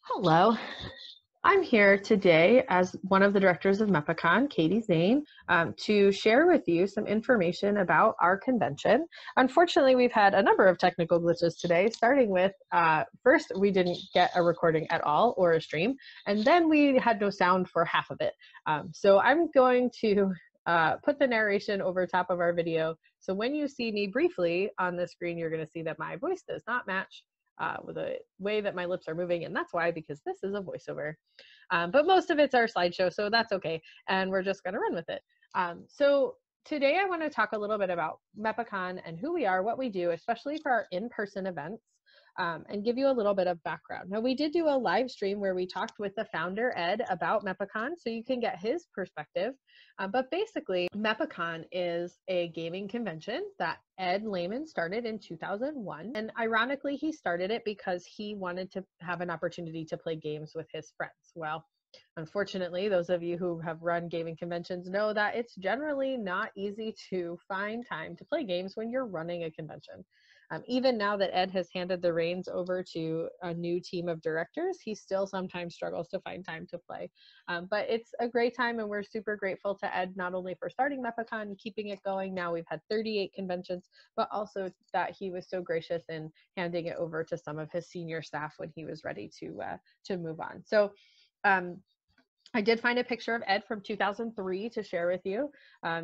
Hello. I'm here today as one of the directors of Mepacon, Katie Zane, to share with you some information about our convention. Unfortunately, we've had a number of technical glitches today, starting with first, we didn't get a recording at all or a stream, and then we had no sound for half of it. So I'm going to put the narration over top of our video. So when you see me briefly on the screen, you're going to see that my voice does not match with the way that my lips are moving, and that's why, because this is a voiceover. But most of it's our slideshow, so that's okay, and we're just going to run with it. So today I want to talk a little bit about Mepacon and who we are, what we do, especially for our in-person events, and give you a little bit of background. Now, we did do a live stream where we talked with the founder, Ed, about Mepacon, so you can get his perspective. But basically, Mepacon is a gaming convention that Ed Lehman started in 2001. And ironically, he started it because he wanted to have an opportunity to play games with his friends. Well, unfortunately, those of you who have run gaming conventions know that it's generally not easy to find time to play games when you're running a convention. Even now that Ed has handed the reins over to a new team of directors, he still sometimes struggles to find time to play. But it's a great time, and we're super grateful to Ed not only for starting Mepacon and keeping it going. Now we've had 38 conventions, but also that he was so gracious in handing it over to some of his senior staff when he was ready to move on. So I did find a picture of Ed from 2003 to share with you.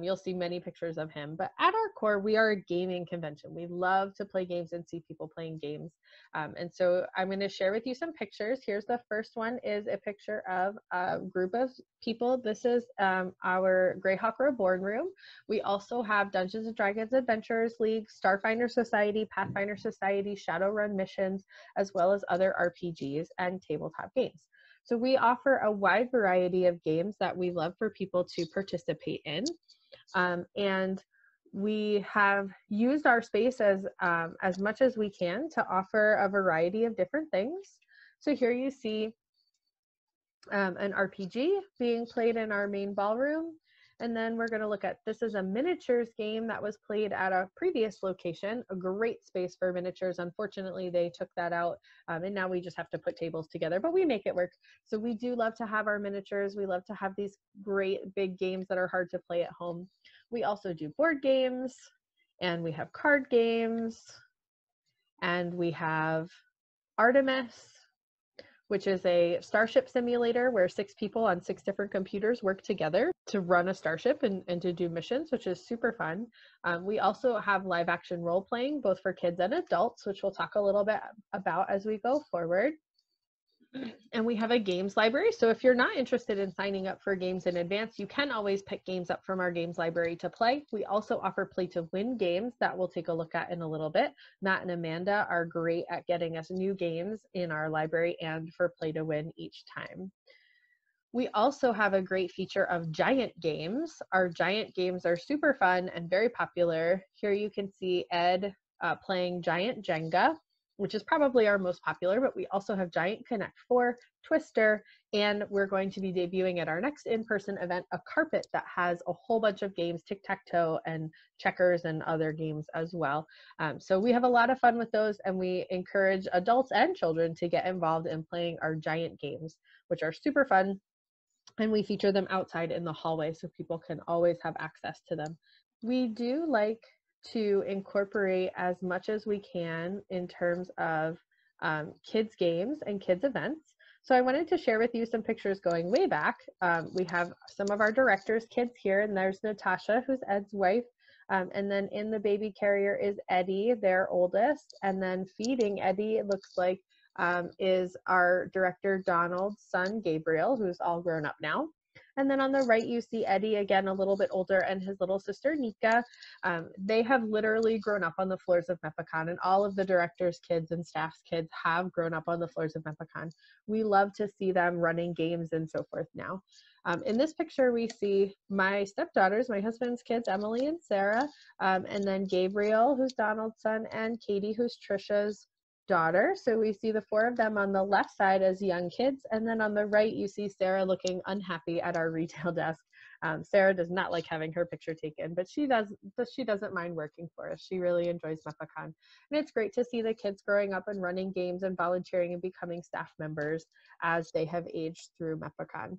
You'll see many pictures of him, but at our core, we are a gaming convention. We love to play games and see people playing games. And so I'm going to share with you some pictures. Here's the first one, is a picture of a group of people. This is our Greyhawk Reborn room. We also have Dungeons and Dragons Adventurers League, Starfinder Society, Pathfinder Society, Shadowrun missions, as well as other RPGs and tabletop games. So we offer a wide variety of games that we love for people to participate in. And we have used our space as much as we can to offer a variety of different things. So here you see an RPG being played in our main ballroom. And then we're going to look at, this is a miniatures game that was played at a previous location, a great space for miniatures. Unfortunately, they took that out, and now we just have to put tables together, but we make it work. So we do love to have our miniatures. We love to have these great big games that are hard to play at home. We also do board games, and we have card games, and we have Artemis, which is a starship simulator where 6 people on 6 different computers work together to run a starship and to do missions, which is super fun. We also have live action role playing, both for kids and adults, which we'll talk a little bit about as we go forward. And we have a games library. So if you're not interested in signing up for games in advance, you can always pick games up from our games library to play. We also offer play to win games that we'll take a look at in a little bit. Matt and Amanda are great at getting us new games in our library and for play to win each time. We also have a great feature of giant games. Our giant games are super fun and very popular. Here you can see Ed playing Giant Jenga, which is probably our most popular, but we also have Giant Connect 4, Twister, and we're going to be debuting at our next in-person event a carpet that has a whole bunch of games, tic-tac-toe and checkers and other games as well. So we have a lot of fun with those, and we encourage adults and children to get involved in playing our giant games, which are super fun, and we feature them outside in the hallway so people can always have access to them. We do like to incorporate as much as we can in terms of kids games and kids events. So I wanted to share with you some pictures going way back. We have some of our directors' kids here, and there's Natasha, who's Ed's wife. And then in the baby carrier is Eddie, their oldest. And then feeding Eddie, it looks like, is our director Donald's son, Gabriel, who's all grown up now. And then on the right, you see Eddie, again, a little bit older, and his little sister, Nika. They have literally grown up on the floors of Mepacon, and all of the directors' kids and staff's kids have grown up on the floors of Mepacon. We love to see them running games and so forth now. In this picture, we see my stepdaughters, my husband's kids, Emily and Sarah, and then Gabriel, who's Donald's son, and Katie, who's Trisha's daughter. So we see the 4 of them on the left side as young kids, and then on the right you see Sarah looking unhappy at our retail desk. Sarah does not like having her picture taken, but she doesn't mind working for us. She really enjoys Mepacon. And it's great to see the kids growing up and running games and volunteering and becoming staff members as they have aged through Mepacon.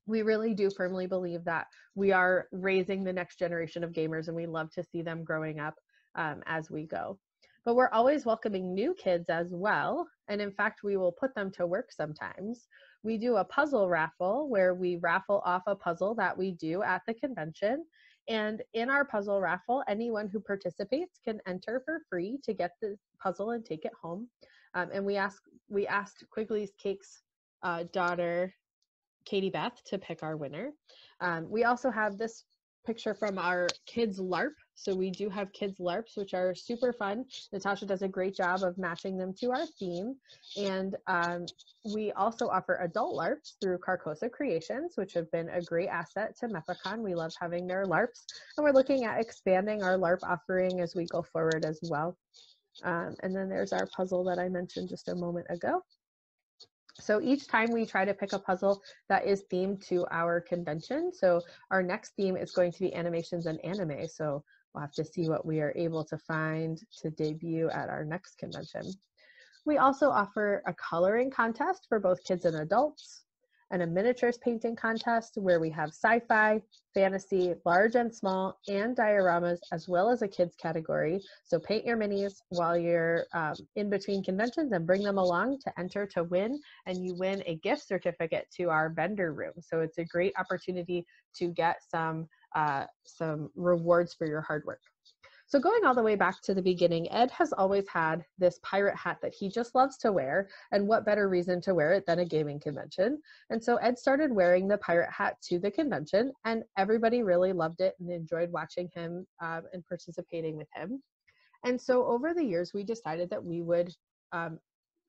We really do firmly believe that we are raising the next generation of gamers, and we love to see them growing up as we go. But we're always welcoming new kids as well. And in fact, we will put them to work sometimes. We do a puzzle raffle where we raffle off a puzzle that we do at the convention. And in our puzzle raffle, anyone who participates can enter for free to get the puzzle and take it home. And we asked Quigley's Cake's daughter, Katie Beth, to pick our winner. We also have this picture from our kids LARP. So we do have kids LARPs, which are super fun. Natasha does a great job of matching them to our theme. And we also offer adult LARPs through Carcosa Creations, which have been a great asset to Mepacon. We love having their LARPs. And we're looking at expanding our LARP offering as we go forward as well. And then there's our puzzle that I mentioned just a moment ago. So each time we try to pick a puzzle that is themed to our convention. So our next theme is going to be animations and anime. So we'll have to see what we are able to find to debut at our next convention. We also offer a coloring contest for both kids and adults, and a miniatures painting contest where we have sci-fi, fantasy, large and small, and dioramas, as well as a kids category. So paint your minis while you're in between conventions and bring them along to enter to win, and you win a gift certificate to our vendor room. So it's a great opportunity to get some rewards for your hard work. So going all the way back to the beginning, Ed has always had this pirate hat that he just loves to wear, and what better reason to wear it than a gaming convention? And so Ed started wearing the pirate hat to the convention, and everybody really loved it and enjoyed watching him and participating with him. And so over the years, we decided that we would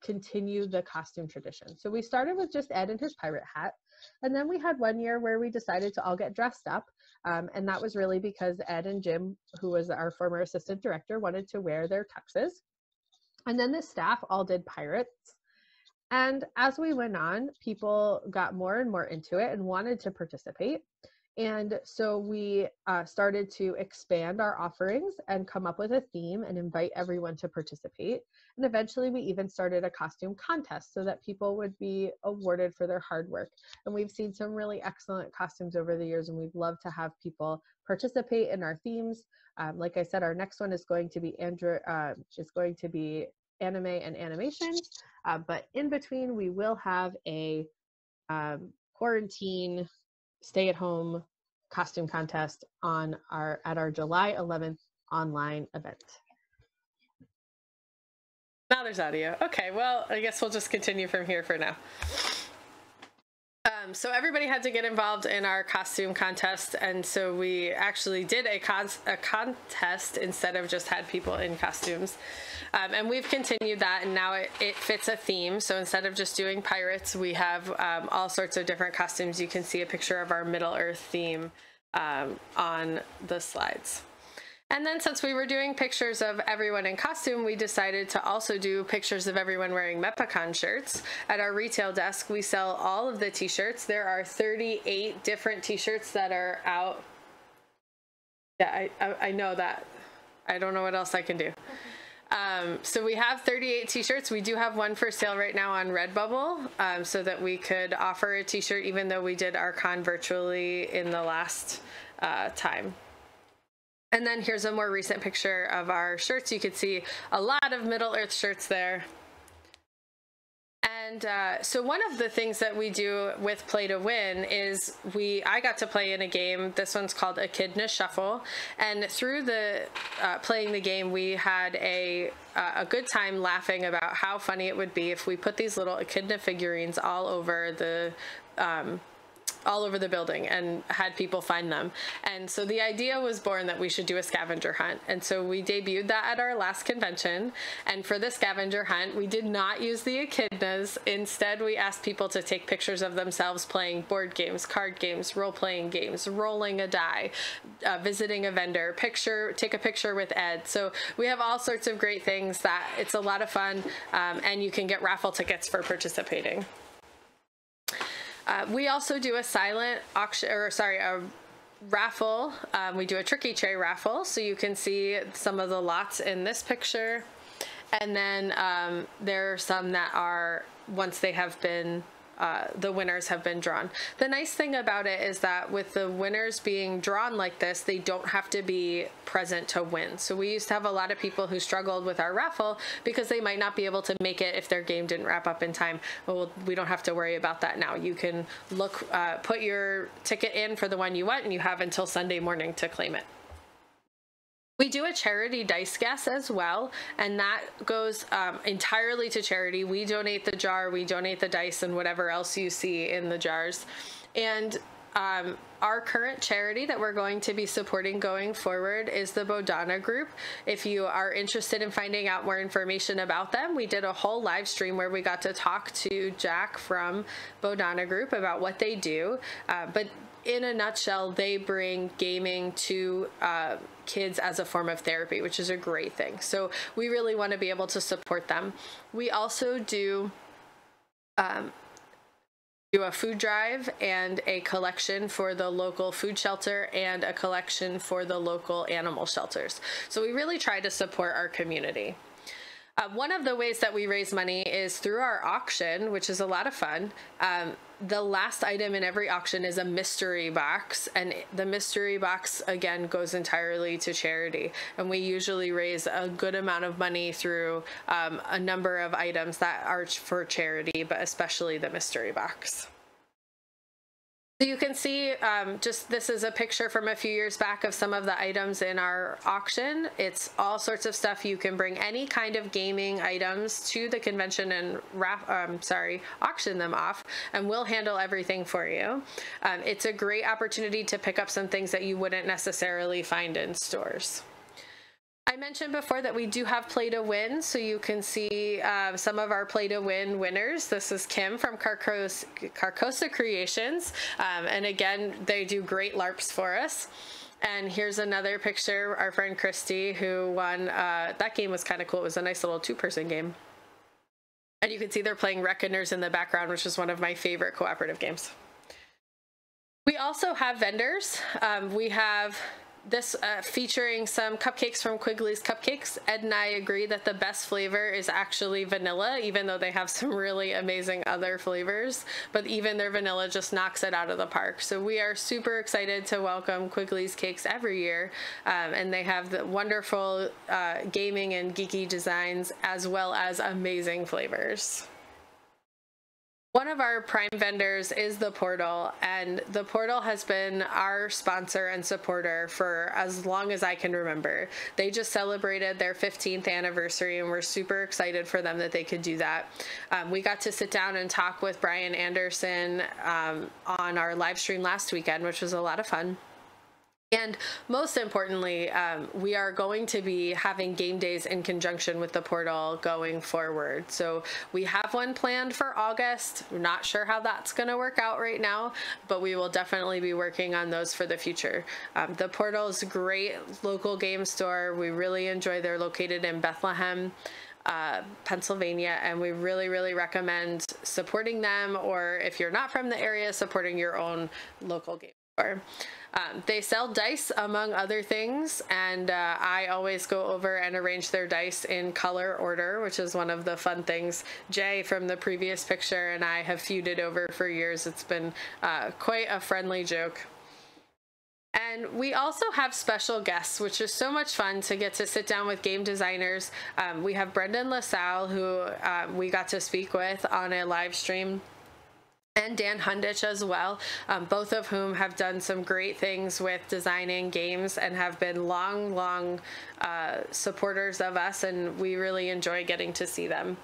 continue the costume tradition. So we started with just Ed and his pirate hat, and then we had one year where we decided to all get dressed up. And that was really because Ed and Jim, who was our former assistant director, wanted to wear their tuxes. And then the staff all did pirates. And as we went on, people got more and more into it and wanted to participate. And so we started to expand our offerings and come up with a theme and invite everyone to participate. And eventually we even started a costume contest so that people would be awarded for their hard work. And we've seen some really excellent costumes over the years, and we'd love to have people participate in our themes. Like I said, our next one is going to be anime and animations, but in between we will have a quarantine stay-at-home costume contest at our July 11th online event. Now there's audio. Okay, well, I guess we'll just continue from here for now. So everybody had to get involved in our costume contest, and so we actually did a contest instead of just had people in costumes. And we've continued that, and now it fits a theme. So instead of just doing pirates, we have all sorts of different costumes. You can see a picture of our Middle-earth theme on the slides. And then since we were doing pictures of everyone in costume, we decided to also do pictures of everyone wearing Mepacon shirts. At our retail desk, we sell all of the t-shirts. There are 38 different t-shirts that are out. Yeah, I know that. I don't know what else I can do. So we have 38 t-shirts. We do have one for sale right now on Redbubble, so that we could offer a t-shirt even though we did our con virtually in the last time. And then here's a more recent picture of our shirts. You can see a lot of Middle-earth shirts there. And so one of the things that we do with Play to Win is I got to play in a game. This one's called Echidna Shuffle. And through the playing the game, we had a good time laughing about how funny it would be if we put these little echidna figurines all over the all over the building and had people find them. And so the idea was born that we should do a scavenger hunt. And so we debuted that at our last convention. And for the scavenger hunt, we did not use the echidnas. Instead, we asked people to take pictures of themselves playing board games, card games, role-playing games, rolling a die, visiting a vendor, take a picture with Ed. So we have all sorts of great things that it's a lot of fun, and you can get raffle tickets for participating. We also do a silent auction, or sorry, a raffle. We do a tricky tray raffle, so you can see some of the lots in this picture. And then there are some that are, once they have been, the winners have been drawn. The nice thing about it is that with the winners being drawn like this, they don't have to be present to win. So we used to have a lot of people who struggled with our raffle because they might not be able to make it if their game didn't wrap up in time. Well, we don't have to worry about that now. You can look, put your ticket in for the one you want, and you have until Sunday morning to claim it. We do a charity dice guess as well, and that goes entirely to charity. We donate the jar, we donate the dice, and whatever else you see in the jars. And our current charity that we're going to be supporting going forward is the Bodana Group. If you are interested in finding out more information about them, we did a whole live stream where we got to talk to Jack from Bodana Group about what they do. But in a nutshell, they bring gaming to kids as a form of therapy, which is a great thing. So we really want to be able to support them. We also do a food drive and a collection for the local food shelter and a collection for the local animal shelters. So we really try to support our community. One of the ways that we raise money is through our auction, which is a lot of fun. The last item in every auction is a mystery box, and the mystery box again goes entirely to charity, and we usually raise a good amount of money through a number of items that are for charity, but especially the mystery box. So you can see, this is a picture from a few years back of some of the items in our auction. It's all sorts of stuff. You can bring any kind of gaming items to the convention and auction them off, and we'll handle everything for you. It's a great opportunity to pick up some things that you wouldn't necessarily find in stores. I mentioned before that we do have Play to Win, so you can see some of our Play to Win winners. This is Kim from Carcosa Creations, and again, they do great LARPs for us. And here's another picture, our friend Christy, who won. That game was kind of cool. It was a nice little two-person game. And you can see they're playing Reckoners in the background, which is one of my favorite cooperative games. We also have vendors. We have this featuring some cupcakes from Quigley's Cupcakes. Ed and I agree that the best flavor is actually vanilla, even though they have some really amazing other flavors, but even their vanilla just knocks it out of the park. So we are super excited to welcome Quigley's Cakes every year, and they have the wonderful gaming and geeky designs as well as amazing flavors. One of our prime vendors is the Portal, and the Portal has been our sponsor and supporter for as long as I can remember. They just celebrated their 15th anniversary, and we're super excited for them that they could do that. We got to sit down and talk with Brian Anderson on our live stream last weekend, which was a lot of fun. And most importantly, we are going to be having game days in conjunction with the Portal going forward. So we have one planned for August. We're not sure how that's going to work out right now, but we will definitely be working on those for the future. The Portal is a great local game store. We really enjoy. They're located in Bethlehem, Pennsylvania, and we really, really recommend supporting them, or if you're not from the area, supporting your own local game store. They sell dice, among other things, and I always go over and arrange their dice in color order, which is one of the fun things. Jay from the previous picture and I have feuded over for years. It's been quite a friendly joke. And we also have special guests, which is so much fun to get to sit down with game designers. We have Brendan LaSalle, who we got to speak with on a live stream, and Dan Hundich as well, both of whom have done some great things with designing games and have been long supporters of us, and we really enjoy getting to see them.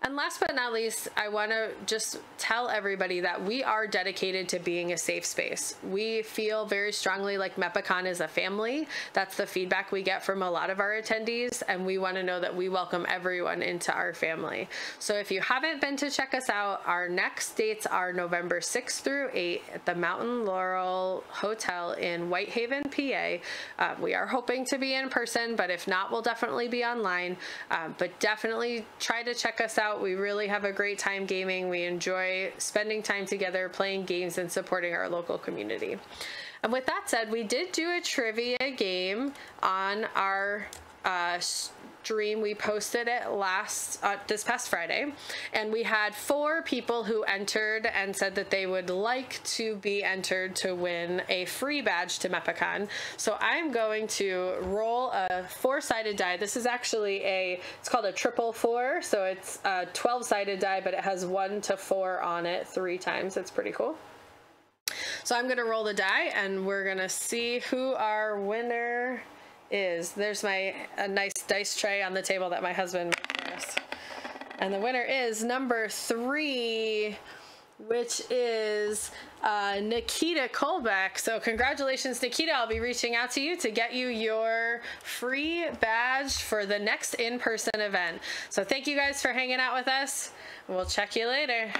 And last but not least, I want to just tell everybody that we are dedicated to being a safe space. We feel very strongly like Mepacon is a family. That's the feedback we get from a lot of our attendees, and we want to know that we welcome everyone into our family. So if you haven't been to check us out, our next dates are November 6th through 8th at the Mountain Laurel Hotel in Whitehaven, PA. We are hoping to be in person, but if not, we'll definitely be online. But definitely try to check us out. We really have a great time gaming. We enjoy spending time together, playing games, and supporting our local community. And with that said, we did do a trivia game on our stream. We posted it this past Friday, and we had 4 people who entered and said that they would like to be entered to win a free badge to Mepacon. So I'm going to roll a 4-sided die. This is actually it's called a 444, so it's a 12-sided die, but it has 1 to 4 on it 3 times. It's pretty cool. So I'm going to roll the die, and we're going to see who our winner is. There's a nice dice tray on the table that my husband made for us. And the winner is number 3, which is Nikita Kolbeck. So congratulations, Nikita. I'll be reaching out to you to get you your free badge for the next in-person event. So thank you guys for hanging out with us. We'll check you later.